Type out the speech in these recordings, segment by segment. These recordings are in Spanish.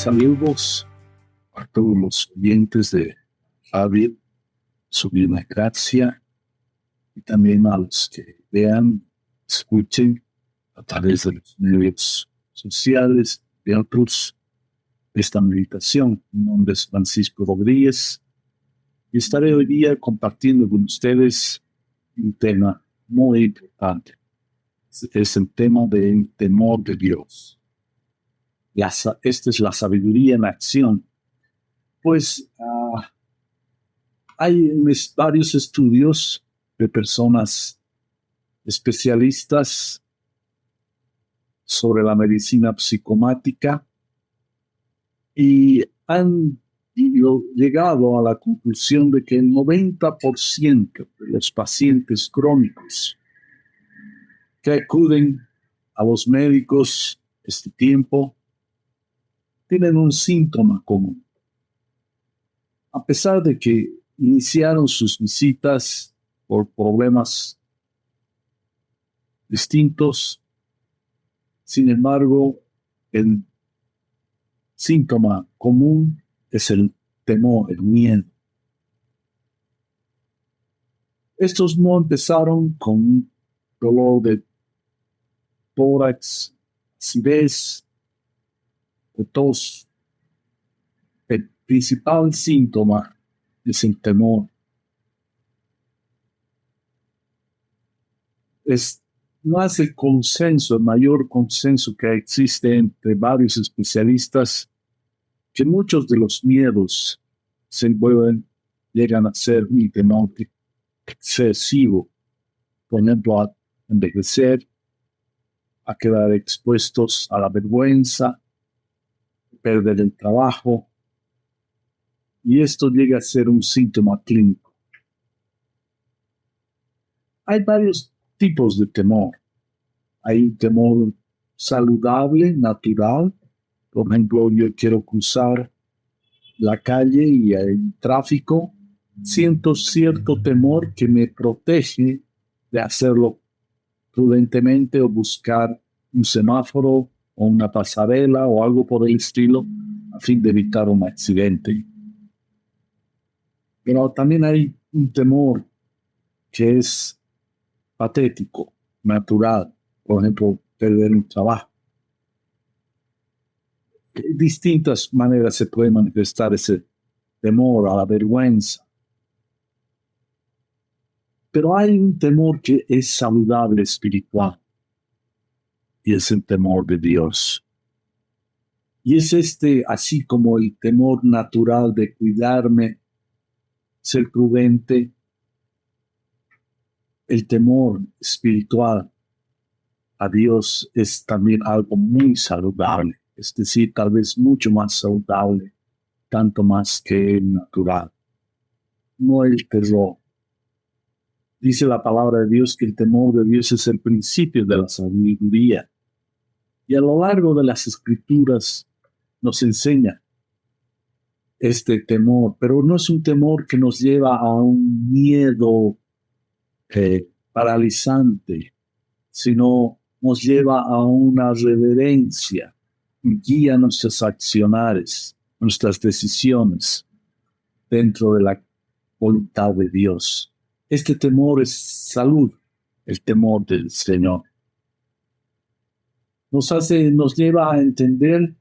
Saludos a todos los oyentes de Javier, Sublime Gracia, y también a los que vean, escuchen a través de los medios sociales de otros esta meditación. Mi nombre es Francisco Rodríguez y estaré hoy día compartiendo con ustedes un tema muy importante. Es el tema del temor de Dios. Esta es la sabiduría en acción. Pues hay varios estudios de personas especialistas sobre la medicina psicomática y han llegado a la conclusión de que el 90% de los pacientes crónicos que acuden a los médicos este tiempo tienen un síntoma común. A pesar de que iniciaron sus visitas por problemas distintos, sin embargo, el síntoma común es el temor, el miedo. Estos no empezaron con dolor de tórax, acidez, de tos. El principal síntoma es el temor. Es más el consenso, el mayor consenso que existe entre varios especialistas, que muchos de los miedos llegan a ser un temor excesivo. Por ejemplo, a envejecer, a quedar expuestos a la vergüenza, perder el trabajo, y esto llega a ser un síntoma clínico. Hay varios tipos de temor. Hay un temor saludable, natural. Por ejemplo, yo quiero cruzar la calle y hay tráfico. Siento cierto temor que me protege de hacerlo prudentemente o buscar un semáforo o una pasarela o algo por el estilo a fin de evitar un accidente. Pero también hay un temor que es patético, natural. Por ejemplo, perder un trabajo. De distintas maneras se puede manifestar ese temor a la vergüenza. Pero hay un temor que es saludable espiritual, y es el temor de Dios. Y es así como el temor natural de cuidarme, ser prudente, el temor espiritual a Dios es también algo muy saludable, es decir, tal vez mucho más saludable, tanto más que el natural, no el terror. Dice la palabra de Dios que el temor de Dios es el principio de la sabiduría. Y a lo largo de las Escrituras nos enseña este temor, pero no es un temor que nos lleva a un miedo paralizante, sino nos lleva a una reverencia, guía nuestras acciones, nuestras decisiones dentro de la voluntad de Dios. Este temor es salud, el temor del Señor. Nos lleva a entender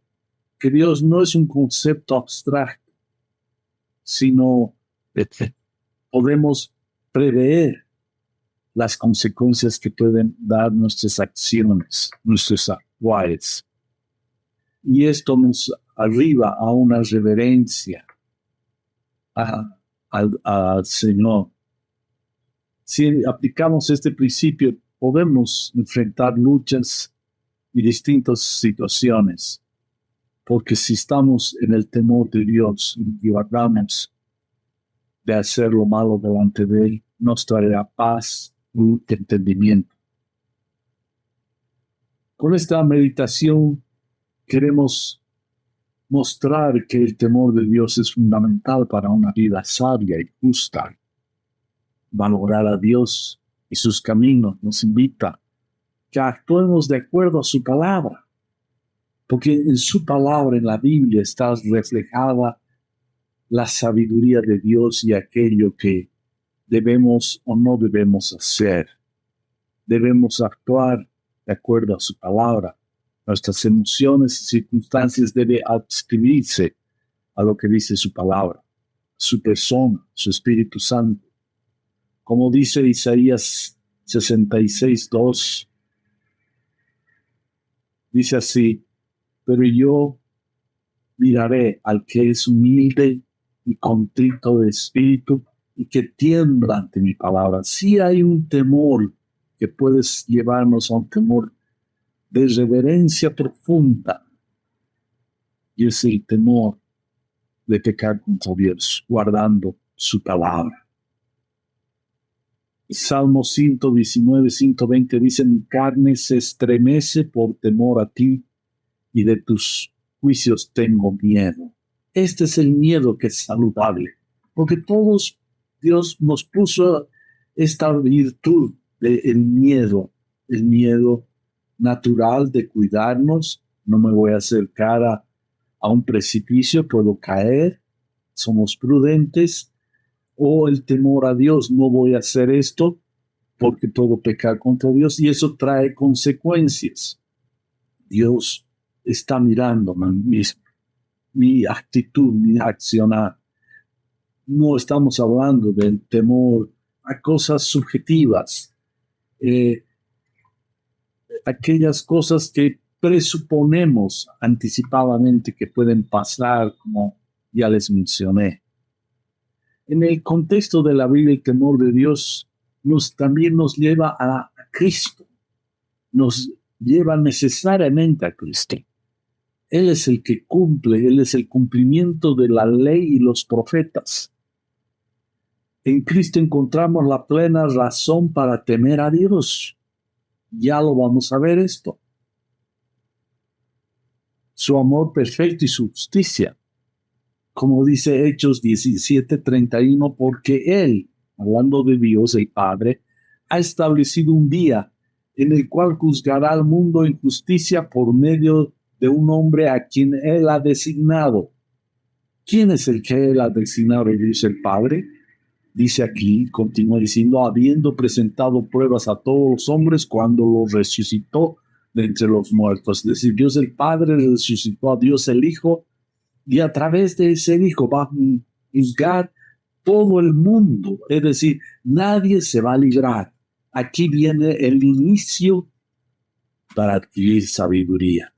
que Dios no es un concepto abstracto, sino podemos prever las consecuencias que pueden dar nuestras acciones, nuestros actuales. Y esto nos arriba a una reverencia al Señor. Si aplicamos este principio, podemos enfrentar luchas y distintas situaciones, porque si estamos en el temor de Dios y guardamos de hacer lo malo delante de Él, nos traerá paz y entendimiento. Con esta meditación queremos mostrar que el temor de Dios es fundamental para una vida sabia y justa. Valorar a Dios y sus caminos nos invita que actuemos de acuerdo a su palabra. porque en su palabra, en la Biblia, está reflejada la sabiduría de Dios y aquello que debemos o no debemos hacer. Debemos actuar de acuerdo a su palabra. Nuestras emociones y circunstancias deben adscribirse a lo que dice su palabra, su persona, su Espíritu Santo. Como dice Isaías 66:2, dice así: pero yo miraré al que es humilde y contrito de espíritu y que tiembla ante mi palabra. Sí hay un temor que puede llevarnos a un temor de reverencia profunda, y es el temor de pecar contra Dios, guardando su palabra. Salmo 119, 120 dice: mi carne se estremece por temor a ti, y de tus juicios tengo miedo. Este es el miedo que es saludable, porque todos Dios nos puso esta virtud del miedo, el miedo natural de cuidarnos. No me voy a acercar a un precipicio, puedo caer, somos prudentes. O el temor a Dios, no voy a hacer esto porque puedo pecar contra Dios, y eso trae consecuencias. Dios está mirando mi actitud, mi accionar. No estamos hablando del temor a cosas subjetivas, aquellas cosas que presuponemos anticipadamente que pueden pasar, como ya les mencioné. En el contexto de la Biblia, el temor de Dios también nos lleva a Cristo, nos lleva necesariamente a Cristo. Él es el que cumple, Él es el cumplimiento de la ley y los profetas. En Cristo encontramos la plena razón para temer a Dios. Ya lo vamos a ver esto. Su amor perfecto y su justicia. Como dice Hechos 17:31, porque Él, hablando de Dios el Padre, ha establecido un día en el cual juzgará al mundo en justicia por medio de un hombre a quien Él ha designado. ¿Quién es el que Él ha designado? Dice el Padre. Dice aquí, continúa diciendo, habiendo presentado pruebas a todos los hombres cuando los resucitó de entre los muertos. Es decir, Dios el Padre resucitó a Dios el Hijo, y a través de ese Hijo va a juzgar todo el mundo. Es decir, nadie se va a librar. Aquí viene el inicio para adquirir sabiduría.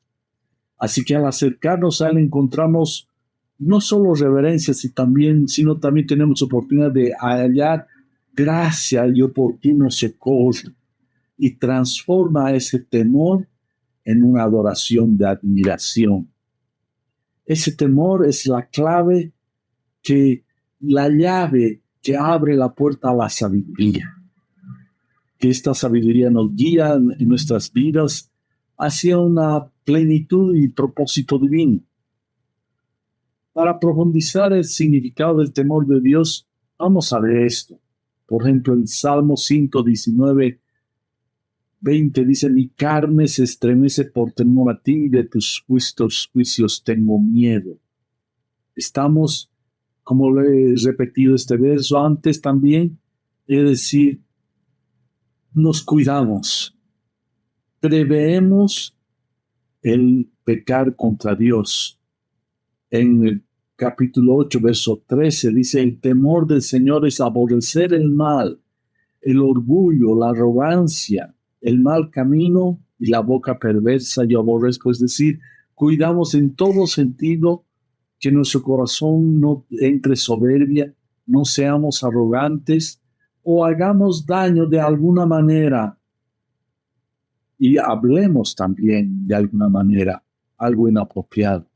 Así que al acercarnos a Él encontramos no solo reverencia, sino también tenemos oportunidad de hallar gracia y oportuno socorro, y transforma ese temor en una adoración de admiración. Ese temor es la clave, la llave que abre la puerta a la sabiduría. Que esta sabiduría nos guía en nuestras vidas hacia una plenitud y propósito divino. Para profundizar el significado del temor de Dios, vamos a ver esto. Por ejemplo, en Salmo 119, 20 dice: mi carne se estremece por temor a ti, y de tus juicios tengo miedo. Estamos, como lo he repetido este verso antes también, es decir, nos cuidamos, preveemos el pecar contra Dios. En el capítulo 8, verso 13, dice: el temor del Señor es aborrecer el mal, el orgullo, la arrogancia, el mal camino y la boca perversa yo aborrezco. Es decir, cuidamos en todo sentido que nuestro corazón no entre soberbia, no seamos arrogantes o hagamos daño de alguna manera, y hablemos también de alguna manera algo inapropiado.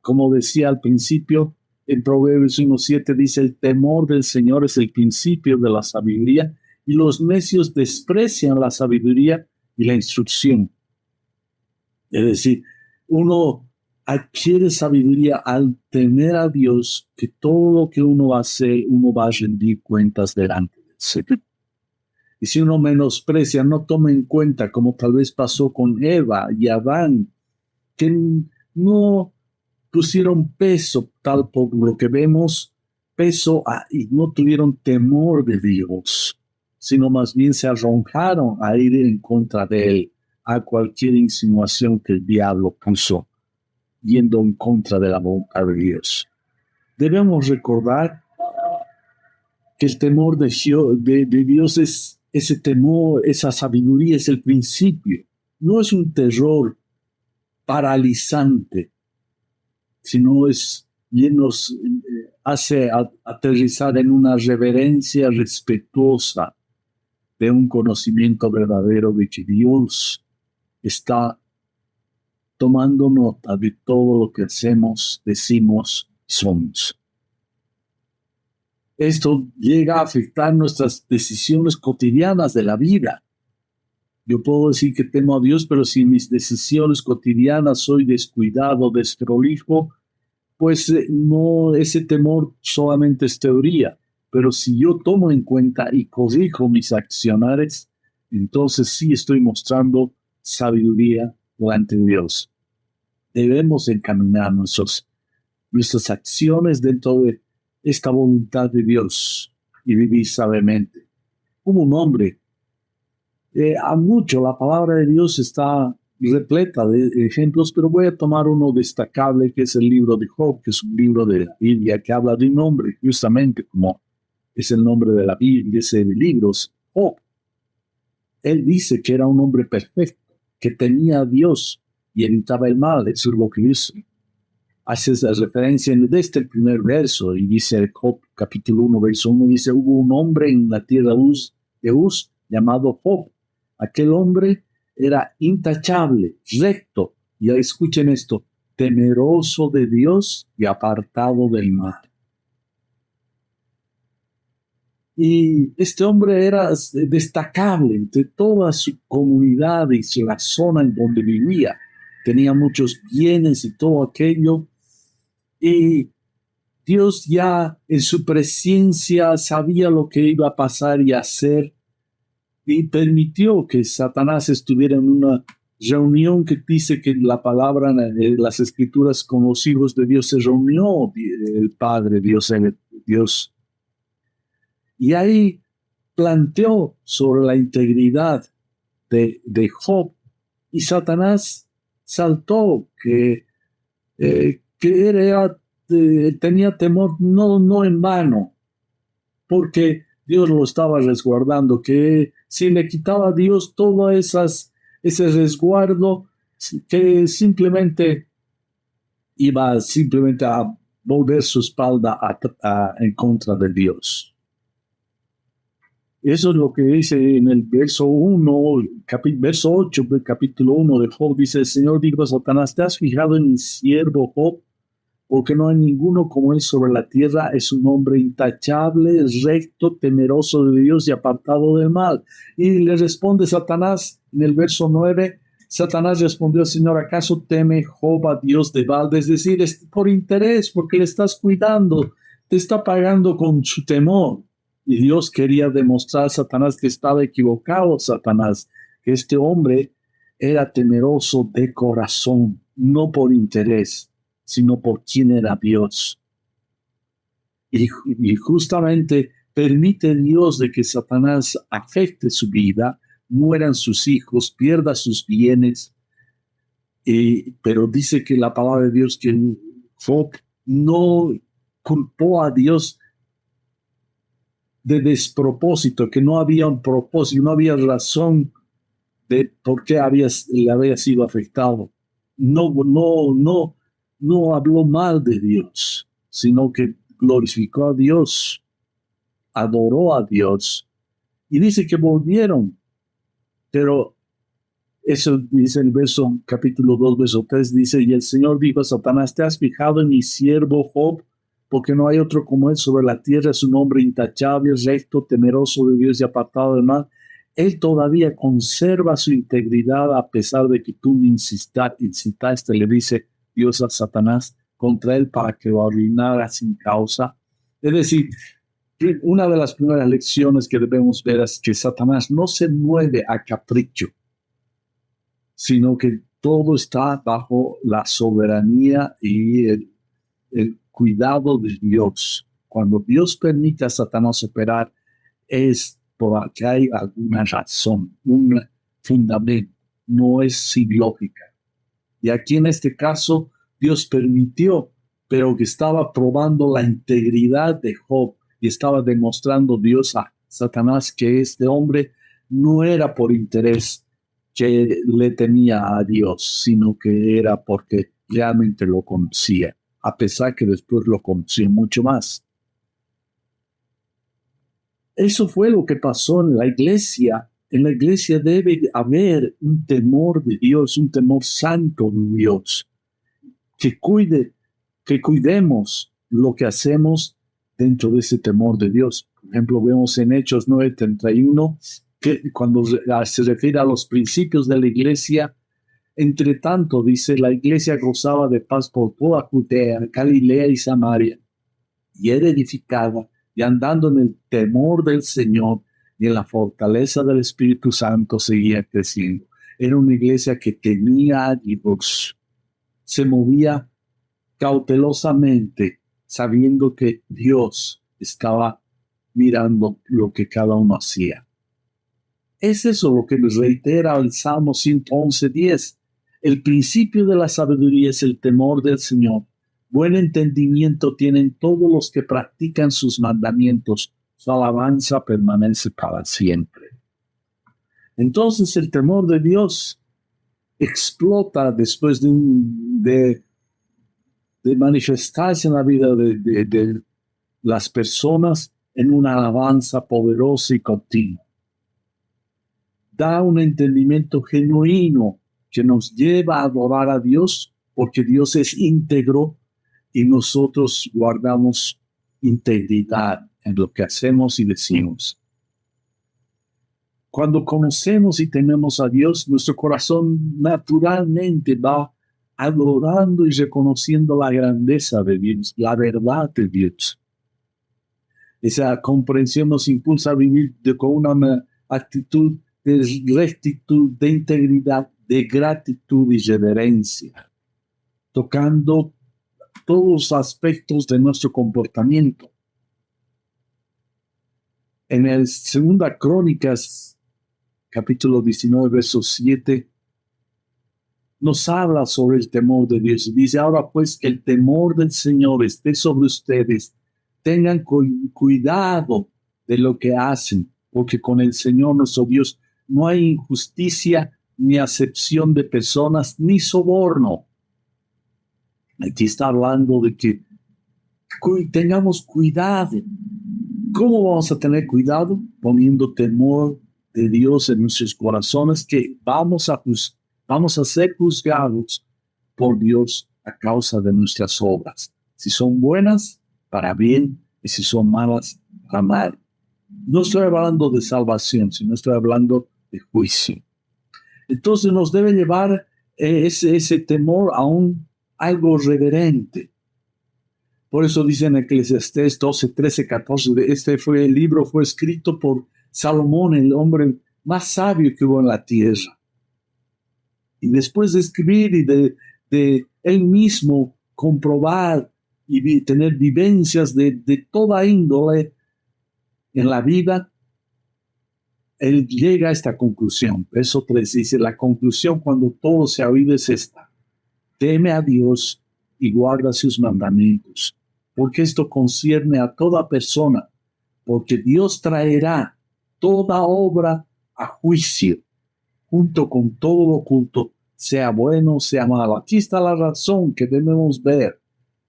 Como decía al principio, en Proverbios 1:7 dice: el temor del Señor es el principio de la sabiduría, y los necios desprecian la sabiduría y la instrucción. Es decir, uno adquiere sabiduría al temer a Dios, que todo lo que uno hace, uno va a rendir cuentas delante del Señor. Y si uno menosprecia, no toma en cuenta, como tal vez pasó con Eva y Adán, que no pusieron peso, tal por lo que vemos, y no tuvieron temor de Dios, sino más bien se arrojaron a ir en contra de él, a cualquier insinuación que el diablo puso, yendo en contra de la voluntad de Dios. Debemos recordar que el temor de Dios es ese temor, esa sabiduría es el principio. No es un terror paralizante, sino nos hace aterrizar en una reverencia respetuosa de un conocimiento verdadero de que Dios está tomando nota de todo lo que hacemos, decimos, somos. Esto llega a afectar nuestras decisiones cotidianas de la vida. Yo puedo decir que temo a Dios, pero si en mis decisiones cotidianas soy descuidado, desprolijo, pues no, ese temor solamente es teoría. Pero si yo tomo en cuenta y corrijo mis accionares, entonces sí estoy mostrando sabiduría delante de Dios. Debemos encaminar nuestras acciones dentro de esta voluntad de Dios y vivir sabiamente. Como un hombre, a mucho la palabra de Dios está repleta de ejemplos, pero voy a tomar uno destacable que es el libro de Job, que es un libro de la Biblia que habla de un hombre, justamente como es el nombre de la Biblia, ese libro, Job. Él dice que era un hombre perfecto, que tenía a Dios y evitaba el mal, eso es lo que dice. Hace esa referencia desde el primer verso y dice Job capítulo 1, verso 1, dice, hubo un hombre en la tierra de Uz llamado Job. Aquel hombre era intachable, recto, y escuchen esto, temeroso de Dios y apartado del mal. Y este hombre era destacable entre toda su comunidad y la zona en donde vivía. Tenía muchos bienes y todo aquello. Y Dios ya en su presencia sabía lo que iba a pasar y hacer y permitió que Satanás estuviera en una reunión que dice que la palabra en las escrituras con los hijos de Dios se reunió el Padre, Dios. Y ahí planteó sobre la integridad de Job y Satanás saltó que era, tenía temor no en vano, porque Dios lo estaba resguardando, que si le quitaba a Dios todo ese resguardo, que simplemente iba simplemente a volver su espalda en contra de Dios. Eso es lo que dice en el verso 1, verso 8 del capítulo 1 de Job. Dice, el Señor dijo a Satanás, ¿te has fijado en mi siervo Job? Porque no hay ninguno como él sobre la tierra. Es un hombre intachable, recto, temeroso de Dios y apartado del mal. Y le responde Satanás en el verso 9. Satanás respondió al Señor, ¿acaso teme Job a Dios de balde? Es decir, es por interés, porque le estás cuidando, te está pagando con su temor. Y Dios quería demostrar a Satanás que estaba equivocado, Satanás, que este hombre era temeroso de corazón, no por interés, sino por quién era Dios. Y justamente permite Dios de que Satanás afecte su vida, mueran sus hijos, pierda sus bienes, pero dice que la palabra de Dios que Job no culpó a Dios de despropósito, que no había un propósito, no había razón de por qué le había sido afectado. No habló mal de Dios, sino que glorificó a Dios, adoró a Dios, y dice que volvieron, pero eso dice el verso, capítulo 2, verso 3, dice, y el Señor dijo a Satanás, ¿te has fijado en mi siervo Job? Porque no hay otro como él sobre la tierra, es un hombre intachable, recto, temeroso de Dios y apartado del mal. Él todavía conserva su integridad a pesar de que tú me incitaste, le dice Dios a Satanás, contra él para que lo arruinara sin causa. Es decir, una de las primeras lecciones que debemos ver es que Satanás no se mueve a capricho, sino que todo está bajo la soberanía y el cuidado de Dios. Cuando Dios permite a Satanás operar, es porque hay alguna razón, un fundamento, no es sin lógica. Y aquí en este caso, Dios permitió, pero que estaba probando la integridad de Job y estaba demostrando Dios a Satanás que este hombre no era por interés que le temía a Dios, sino que era porque realmente lo conocía, a pesar que después lo conoció mucho más. Eso fue lo que pasó en la iglesia. En la iglesia debe haber un temor de Dios, un temor santo de Dios, que cuidemos lo que hacemos dentro de ese temor de Dios. Por ejemplo, vemos en Hechos 9:31 que cuando se refiere a los principios de la iglesia, entre tanto, dice, la iglesia gozaba de paz por toda Judea, Galilea y Samaria, y era edificada y andando en el temor del Señor y en la fortaleza del Espíritu Santo seguía creciendo. Era una iglesia que tenía a Dios, se movía cautelosamente, sabiendo que Dios estaba mirando lo que cada uno hacía. Es eso lo que nos reitera el Salmo 111:10. El principio de la sabiduría es el temor del Señor. Buen entendimiento tienen todos los que practican sus mandamientos. Su alabanza permanece para siempre. Entonces el temor de Dios explota después de manifestarse en la vida de las personas en una alabanza poderosa y continua. Da un entendimiento genuino que nos lleva a adorar a Dios, porque Dios es íntegro y nosotros guardamos integridad en lo que hacemos y decimos. Cuando conocemos y tememos a Dios, nuestro corazón naturalmente va adorando y reconociendo la grandeza de Dios, la verdad de Dios. Esa comprensión nos impulsa a vivir con una actitud de rectitud, de integridad, de gratitud y reverencia, tocando todos los aspectos de nuestro comportamiento. En el 2 Crónicas, capítulo 19, verso 7, nos habla sobre el temor de Dios. Dice, ahora pues que el temor del Señor esté sobre ustedes. Tengan cuidado de lo que hacen, porque con el Señor nuestro Dios no hay injusticia, ni acepción de personas, ni soborno. Aquí está hablando de que tengamos cuidado. ¿Cómo vamos a tener cuidado? Poniendo temor de Dios en nuestros corazones, que vamos a ser juzgados por Dios a causa de nuestras obras. Si son buenas, para bien, y si son malas, para mal. No estoy hablando de salvación, sino estoy hablando de juicio. Entonces nos debe llevar ese temor a algo reverente. Por eso dicen en Eclesiastés 12, 13, 14, el libro fue escrito por Salomón, el hombre más sabio que hubo en la tierra. Y después de escribir y de él mismo comprobar y tener vivencias de toda índole en la vida, él llega a esta conclusión. Verso 3 dice, la conclusión cuando todo se ha oído es esta: teme a Dios y guarda sus mandamientos, porque esto concierne a toda persona, porque Dios traerá toda obra a juicio, junto con todo lo oculto, sea bueno, sea malo. Aquí está la razón que debemos ver.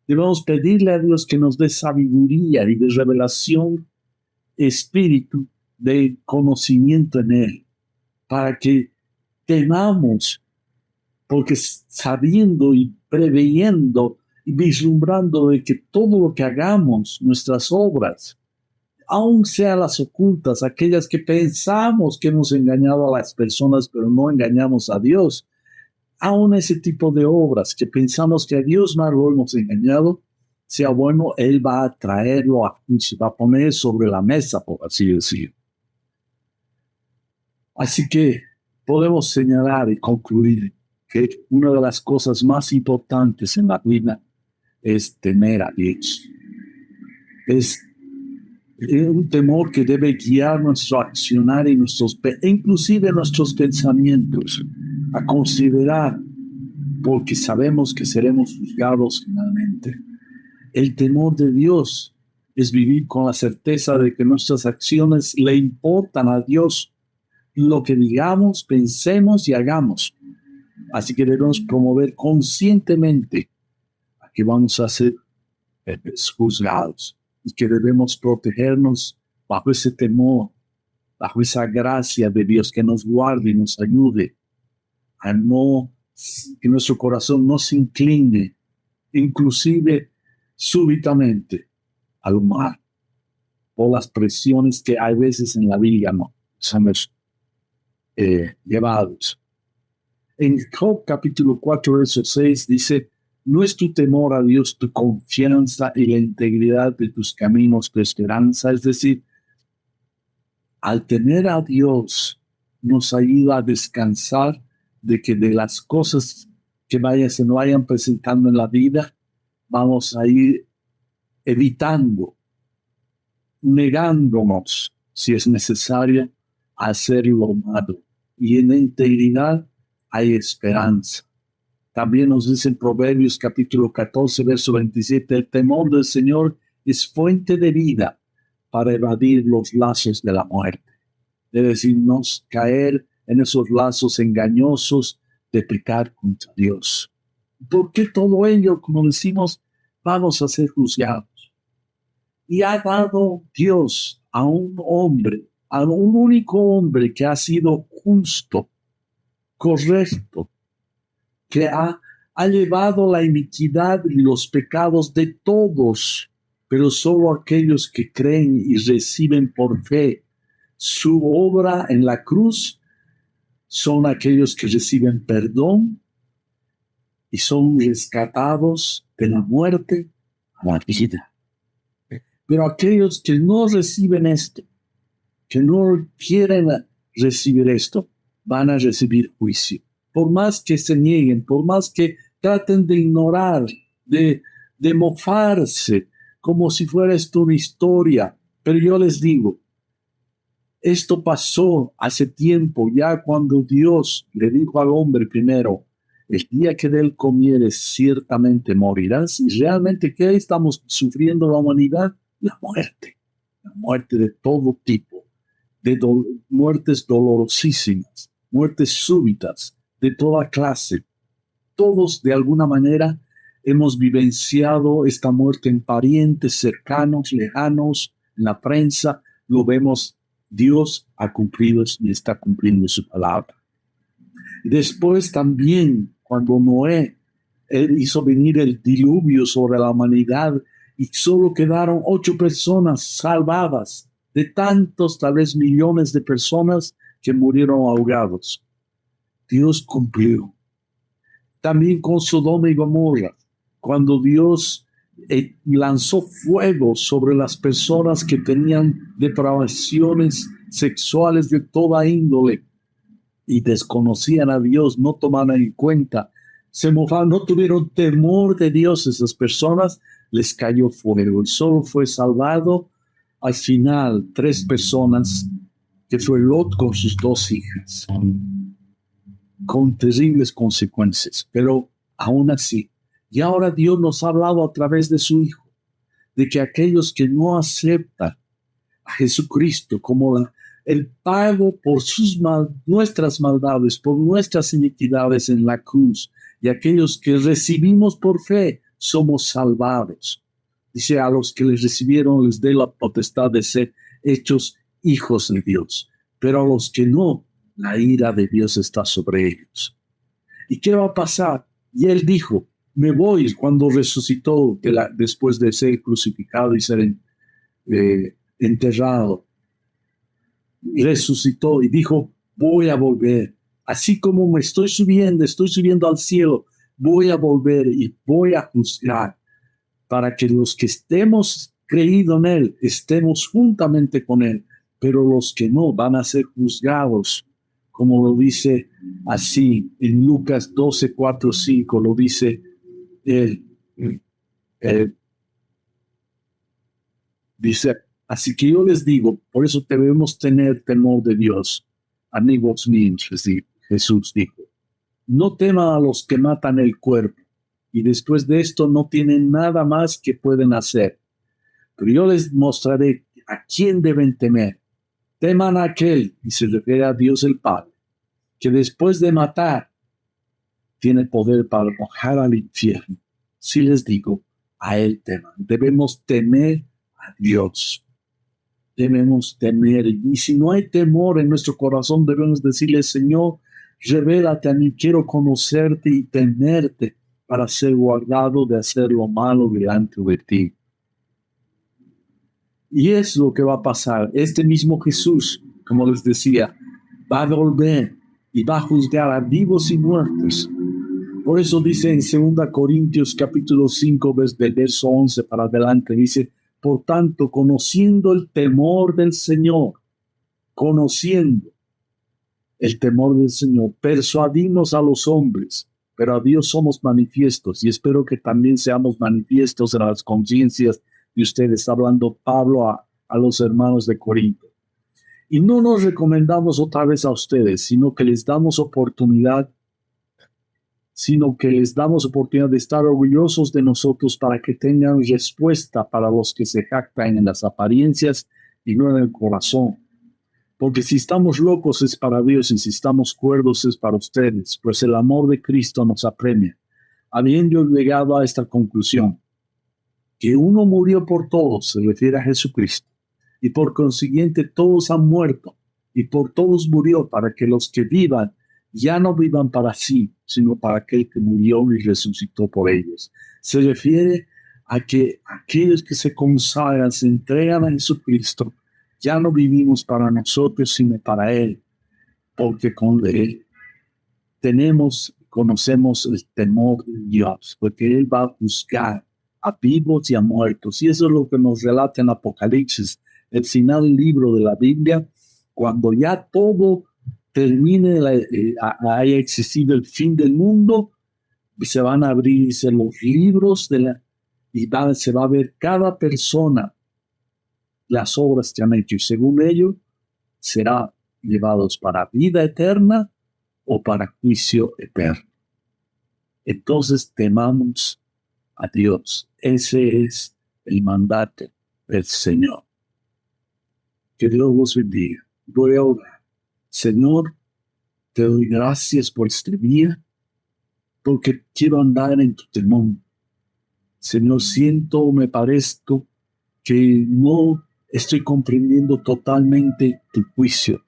Debemos pedirle a Dios que nos dé sabiduría y de revelación, espíritu de conocimiento en Él, para que temamos, porque sabiendo y preveyendo y vislumbrando de que todo lo que hagamos, nuestras obras, aun sean las ocultas, aquellas que pensamos que hemos engañado a las personas, pero no engañamos a Dios, aun ese tipo de obras que pensamos que a Dios no lo hemos engañado, sea bueno, Él va a traerlo a juicio, va a poner sobre la mesa, por así decir. Así que podemos señalar y concluir que una de las cosas más importantes en la vida es temer a Dios. Es un temor que debe guiar nuestro accionar y inclusive nuestros pensamientos, a considerar, porque sabemos que seremos juzgados finalmente. El temor de Dios es vivir con la certeza de que nuestras acciones le importan a Dios, lo que digamos, pensemos y hagamos. Así que debemos promover conscientemente a que vamos a ser juzgados y que debemos protegernos bajo ese temor, bajo esa gracia de Dios que nos guarde y nos ayude a que nuestro corazón no se incline, inclusive súbitamente, al mal, por las presiones que hay veces en la vida no somos llevados. En Job capítulo 4, verso 6 dice: no es tu temor a Dios tu confianza y la integridad de tus caminos tu esperanza. Es decir, al temer a Dios nos ayuda a descansar de que de las cosas que se nos vayan presentando en la vida, vamos a ir evitando, negándonos, si es necesario, a hacer lo malo. Y en la integridad hay esperanza. También nos dice en Proverbios capítulo 14, verso 27, el temor del Señor es fuente de vida para evadir los lazos de la muerte. Es decir, no caer en esos lazos engañosos de pecar contra Dios. Porque todo ello, como decimos, vamos a ser juzgados. Y ha dado Dios a un hombre, a un único hombre que ha sido justo, correcto, que ha llevado la iniquidad y los pecados de todos, pero solo aquellos que creen y reciben por fe su obra en la cruz son aquellos que reciben perdón y son rescatados de la muerte a la vida. Pero aquellos que no reciben esto, que no quieren recibir esto, van a recibir juicio. Por más que se nieguen, por más que traten de ignorar, de mofarse, como si fuera esto una historia. Pero yo les digo, esto pasó hace tiempo, ya cuando Dios le dijo al hombre primero: el día que de él comieres, ciertamente morirás. Y realmente, ¿qué estamos sufriendo la humanidad? La muerte de todo tipo, de muertes dolorosísimas, muertes súbitas, de toda clase. Todos de alguna manera hemos vivenciado esta muerte en parientes cercanos, lejanos, en la prensa, lo vemos. Dios ha cumplido y está cumpliendo su palabra. Y después también, cuando Noé hizo venir el diluvio sobre la humanidad y solo quedaron 8 personas salvadas de tantos, tal vez millones de personas que murieron ahogados. Dios cumplió. También con Sodoma y Gomorra, cuando Dios lanzó fuego sobre las personas que tenían depravaciones sexuales de toda índole y desconocían a Dios, no tomaban en cuenta, se mofaban, no tuvieron temor de Dios. Esas personas les cayó fuego y solo fue salvado al final 3 personas, que fue Lot con sus 2 hijas, con terribles consecuencias, pero aún así. Y ahora Dios nos ha hablado a través de su Hijo, de que aquellos que no aceptan a Jesucristo como el pago por nuestras maldades, por nuestras iniquidades en la cruz, y aquellos que recibimos por fe, somos salvados. Dice: a los que les recibieron les dé la potestad de ser hechos hijos de Dios, pero a los que no, la ira de Dios está sobre ellos. ¿Y qué va a pasar? Y él dijo: me voy. Cuando resucitó después de ser crucificado y ser enterrado, resucitó y dijo: voy a volver. Así como me estoy subiendo al cielo, voy a volver y voy a juzgar, para que los que estemos creído en él, estemos juntamente con él, pero los que no van a ser juzgados como lo dice así en Lucas 12, 4, 5, lo dice él. Dice, así que yo les digo, por eso debemos tener temor de Dios. Amigos míos, Jesús dijo, no teman a los que matan el cuerpo, y después de esto no tienen nada más que pueden hacer. Pero yo les mostraré a quién deben temer. Teman a aquel, y se refiere a Dios el Padre, que después de matar, tiene poder para arrojar al infierno. Si les digo, a él teman. Debemos temer a Dios. Debemos temer. Y si no hay temor en nuestro corazón, debemos decirle, Señor, revélate a mí, quiero conocerte y temerte para ser guardado de hacer lo malo delante de ti. Y es lo que va a pasar. Este mismo Jesús, como les decía, va a volver y va a juzgar a vivos y muertos. Por eso dice en 2 Corintios capítulo 5, del verso 11 para adelante, dice, por tanto, conociendo el temor del Señor, conociendo el temor del Señor, persuadimos a los hombres, pero a Dios somos manifiestos, y espero que también seamos manifiestos en las conciencias de ustedes, hablando Pablo a los hermanos de Corinto. Y no nos recomendamos otra vez a ustedes, sino que les damos oportunidad de estar orgullosos de nosotros para que tengan respuesta para los que se jactan en las apariencias y no en el corazón. Porque si estamos locos es para Dios y si estamos cuerdos es para ustedes, pues el amor de Cristo nos apremia. Habiendo llegado a esta conclusión, que uno murió por todos, se refiere a Jesucristo, y por consiguiente todos han muerto, y por todos murió, para que los que vivan ya no vivan para sí, sino para aquel que murió y resucitó por ellos. Se refiere a que aquellos que se consagran, se entregan a Jesucristo, ya no vivimos para nosotros, sino para Él, porque con Él conocemos el temor de Dios, porque Él va a juzgar a vivos y a muertos. Y eso es lo que nos relata en Apocalipsis, el final del libro de la Biblia, cuando ya todo termine, haya existido el fin del mundo, se van a abrirse los libros y se va a ver cada persona las obras que han hecho, y según ello será llevados para vida eterna o para juicio eterno. Entonces temamos a Dios. Ese es el mandato del Señor. Que Dios los bendiga. Voy a orar. Señor, te doy gracias por este día, porque quiero andar en tu temor. Señor, me parezco que no estoy comprendiendo totalmente tu juicio.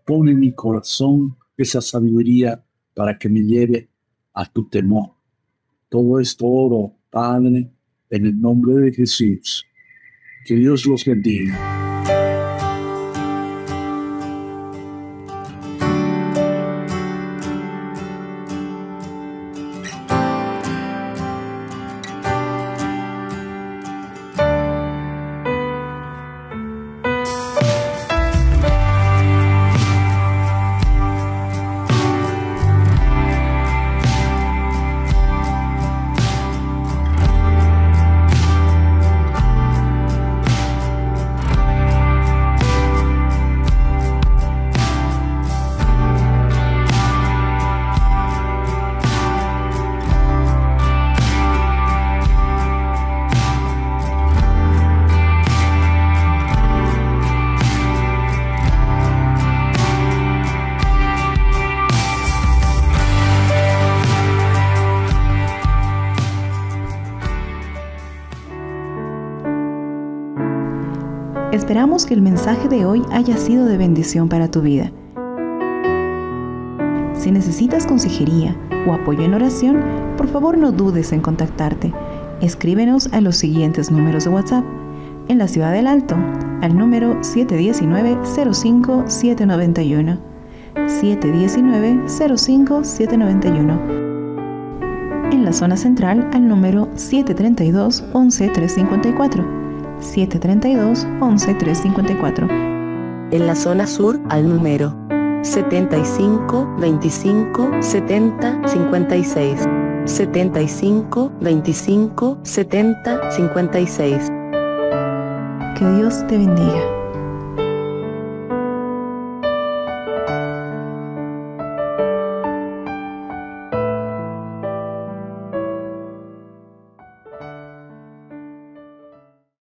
Pon en mi corazón esa sabiduría para que me lleve a tu temor. Todo esto oro, Padre, en el nombre de Jesús. Que Dios los bendiga. Esperamos que el mensaje de hoy haya sido de bendición para tu vida. Si necesitas consejería o apoyo en oración, por favor no dudes en contactarte. Escríbenos a los siguientes números de WhatsApp. En la Ciudad del Alto, al número 719-05-791. 719-05-791. En la zona central, al número 732-11-354. 732-11-354. En la zona sur, al número 75 25 70 56. 75 25 70 56. Que Dios te bendiga.